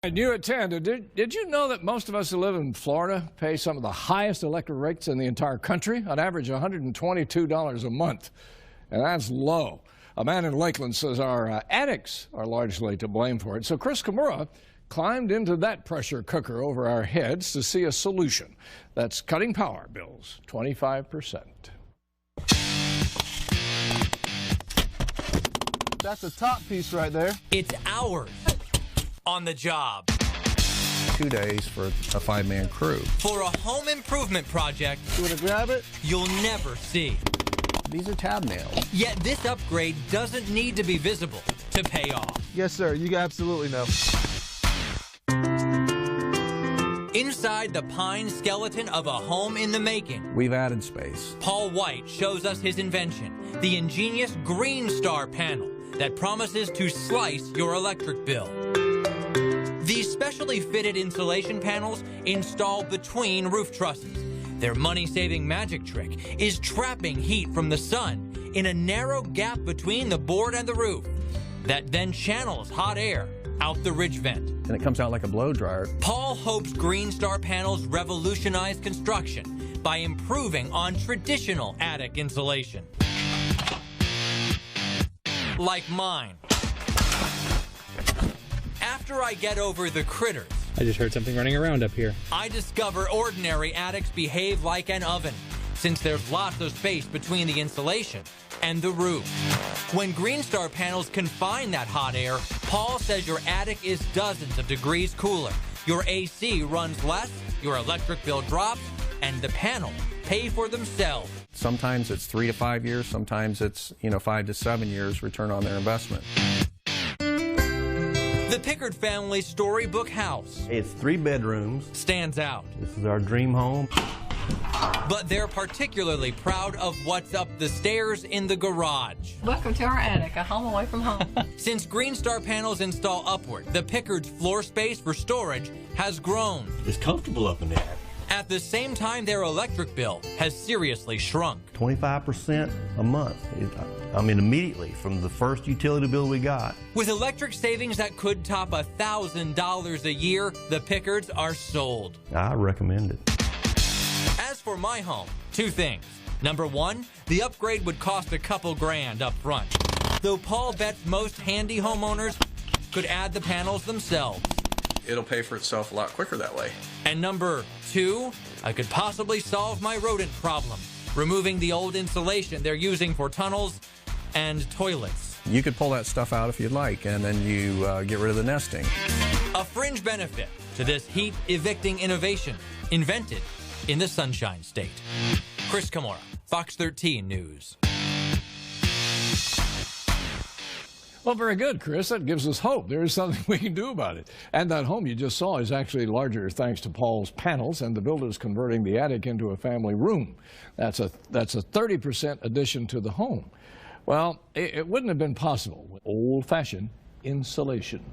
And you at 10, did you know that most of us who live in Florida pay some of the highest electric rates in the entire country? On average, $122 a month. And that's low. A man in Lakeland says our attics are largely to blame for it. So Chris Kimura climbed into that pressure cooker over our heads to see a solution that's cutting power bills 25%. That's the top piece right there. It's hours on the job. 2 days for a 5-man crew. For a home improvement project You want to grab it? you'll never see. These are tab nails. Yet this upgrade doesn't need to be visible to pay off. Yes, sir. You absolutely know. Inside the pine skeleton of a home in the making, We've added space. Paul White shows us his invention, the ingenious Greenstar panel that promises to slice your electric bill. These specially fitted insulation panels install between roof trusses. Their money-saving magic trick is trapping heat from the sun in a narrow gap between the board and the roof that then channels hot air out the ridge vent. And it comes out like a blow dryer. Paul hopes Greenstar panels revolutionize construction by improving on traditional attic insulation. Like mine. After I get over the critters, I just heard something running around up here. I discover ordinary attics behave like an oven, since there's lots of space between the insulation and the roof. When Greenstar panels confine that hot air, Paul says your attic is dozens of degrees cooler. Your AC runs less, your electric bill drops, and the panels pay for themselves. Sometimes it's 3 to 5 years. Sometimes it's, 5 to 7 years return on their investment. The Pickard family's storybook house It's 3 bedrooms. stands out, This is our dream home. but they're particularly proud of what's up the stairs in the garage. Welcome to our attic, a home away from home. Since Greenstar panels install upward, the Pickard's floor space for storage has grown. It's comfortable up in there. At the same time, their electric bill has seriously shrunk. 25% a month. Immediately from the first utility bill we got. With electric savings that could top $1,000 a year, the Pickards are sold. I recommend it. As for my home, 2 things. Number 1, the upgrade would cost a couple grand up front, though Paul bets most handy homeowners could add the panels themselves. It'll pay for itself a lot quicker that way. And number 2, I could possibly solve my rodent problem, removing the old insulation they're using for tunnels and toilets. You could pull that stuff out if you'd like, and then you get rid of the nesting. A fringe benefit to this heat-evicting innovation, invented in the Sunshine State. Chris Kimura, Fox 13 News. Well, very good, Chris. That gives us hope. There is something we can do about it. And that home you just saw is actually larger thanks to Paul's panels and the builders converting the attic into a family room. That's a 30% addition to the home. Well, it wouldn't have been possible with old-fashioned insulation.